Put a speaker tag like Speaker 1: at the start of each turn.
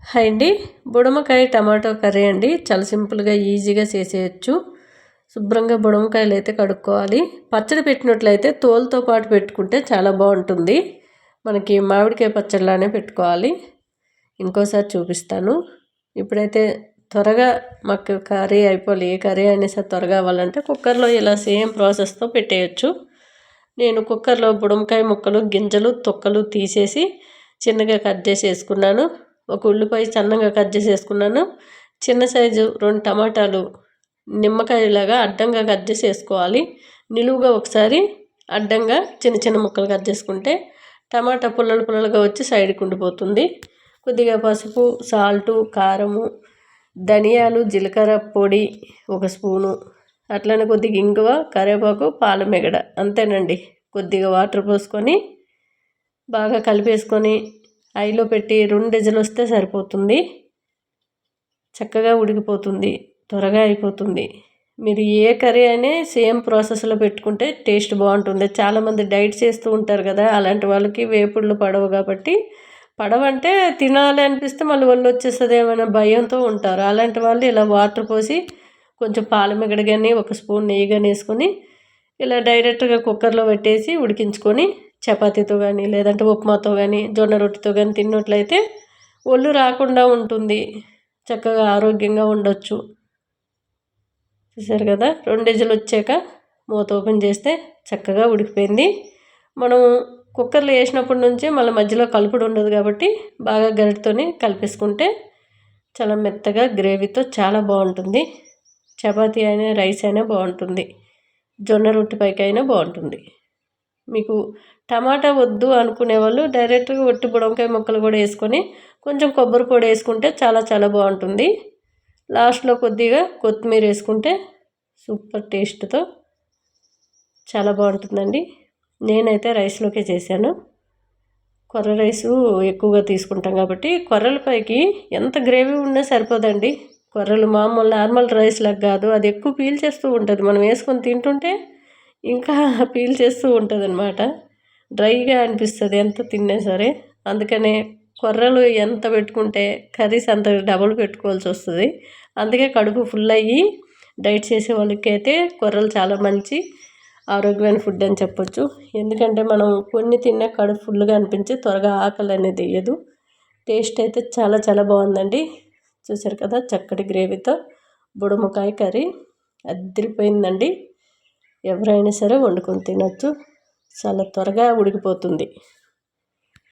Speaker 1: Hi అండి. బుడమకాయ tomato curry అండి. చాలా సింపుల్గా ఈజీగా చేసేయచ్చు. శుభ్రంగా బుడమకాయలు అయితే కడుక్కోవాలి. పచ్చడి పెట్టినట్లయితే తోలుతో పాటు పెట్టుకుంటే చాలా బాగుంటుంది. మనకి మామిడికాయ పచ్చడిలానే పెట్టుకోవాలి. ఇంకోసారి చూపిస్తాను. ఇప్పుడైతే త్వరగా మాకు కర్రీ అయిపోవాలి. ఏ కర్రీ అయినా సరే త్వరగా అవ్వాలంటే కుక్కర్లో ఇలా సేమ్ ప్రాసెస్తో పెట్టేయచ్చు. నేను కుక్కర్లో బుడమకాయ ముక్కలు, గింజలు, తొక్కలు తీసేసి చిన్నగా కట్ చేసి వేసుకున్నాను. ఒక ఉల్లిపాయ సన్నగా కట్ చేసి వేసుకున్నాను. చిన్న సైజు 2 టమాటాలు నిమ్మకాయలాగా అడ్డంగా కట్ చేసి వేసుకోవాలి. నిలువుగా ఒకసారి అడ్డంగా చిన్న చిన్న ముక్కలు కట్ చేసుకుంటే టమాటా పుల్లలు పుల్లలుగా వచ్చి సైడ్కి ఉండిపోతుంది. కొద్దిగా పసుపు, సాల్టు, కారము, ధనియాలు, జీలకర్ర పొడి 1 స్పూను, అట్లనే కొద్దిగా ఇంగువ, కరివేపాకు, పాలమిగడ, అంతేనండి. కొద్దిగా వాటర్ పోసుకొని బాగా కలిపేసుకొని ఐలో పెట్టి 2 విజిల్ వస్తే సరిపోతుంది. చక్కగా ఉడికిపోతుంది, త్వరగా అయిపోతుంది. మీరు ఏ కర్రీ అయినా సేమ్ ప్రాసెస్లో పెట్టుకుంటే టేస్ట్ బాగుంటుంది. చాలామంది డైట్ చేస్తూ ఉంటారు కదా, అలాంటి వాళ్ళకి వేపుళ్ళు పడవు. కాబట్టి పడవంటే తినాలి అనిపిస్తే మళ్ళీ ఒళ్ళు వచ్చేస్తుంది ఏమైనా భయంతో ఉంటారు. అలాంటి వాళ్ళు ఇలా వాటర్ పోసి కొంచెం పాలమిగడ కానీ 1 స్పూన్ నెయ్యి కానీ వేసుకొని ఇలా డైరెక్ట్గా కుక్కర్లో పెట్టేసి ఉడికించుకొని చపాతీతో కానీ లేదంటే ఉప్మాతో కానీ జొన్న రొట్టెతో కానీ తిన్నట్లయితే ఒళ్ళు రాకుండా ఉంటుంది. చక్కగా ఆరోగ్యంగా ఉండొచ్చు. చూసారు కదా, 2 విజిల్ వచ్చాక మూత ఓపెన్ చేస్తే చక్కగా ఉడికిపోయింది. మనం కుక్కర్లో వేసినప్పటి నుంచి మళ్ళీ మధ్యలో కలుపుడు ఉండదు కాబట్టి బాగా గరిటతోని కలిపేసుకుంటే చాలా మెత్తగా గ్రేవీతో చాలా బాగుంటుంది. చపాతీ అయినా రైస్ అయినా బాగుంటుంది. జొన్న రొట్టెపైకి అయినా బాగుంటుంది. మీకు టమాటా వద్దు అనుకునే వాళ్ళు డైరెక్ట్గా ఒట్టి బుడమకాయ ముక్కలు కూడా వేసుకొని కొంచెం కొబ్బరి పొడి వేసుకుంటే చాలా చాలా బాగుంటుంది. లాస్ట్లో కొద్దిగా కొత్తిమీర వేసుకుంటే సూపర్ టేస్ట్తో చాలా బాగుంటుందండి. నేనైతే రైస్లోకే చేశాను. కొర్ర రైసు ఎక్కువగా తీసుకుంటాం కాబట్టి కొర్రలపైకి ఎంత గ్రేవీ ఉన్నా సరిపోదండి. కొర్రలు మామూలు నార్మల్ రైస్ లాగా కాదు, అది ఎక్కువ పీల్ చేస్తూ ఉంటుంది. మనం వేసుకొని తింటుంటే ఇంకా పీల్ చేస్తూ ఉంటుంది అనమాట. డ్రైగా అనిపిస్తుంది ఎంత తిన్నా సరే. అందుకనే కొర్రలు ఎంత పెట్టుకుంటే కర్రీస్ అంత డబుల్ పెట్టుకోవాల్సి వస్తుంది. అందుకే కడుపు ఫుల్ అయ్యి డైట్ చేసే వాళ్ళకైతే కొర్రలు చాలా మంచి ఆరోగ్యమైన ఫుడ్ అని చెప్పొచ్చు. ఎందుకంటే మనం కొన్ని తిన్నా కడుపు ఫుల్గా అనిపించి త్వరగా ఆకలి అనేది వేయదు. టేస్ట్ అయితే చాలా చాలా బాగుందండి. చూసారు కదా, చక్కటి గ్రేవీతో బుడమకాయ కర్రీ అదిరిపోయిందండి. ఎవరైనా సరే వండుకొని తినొచ్చు. చాలా త్వరగా ఉడికిపోతుంది.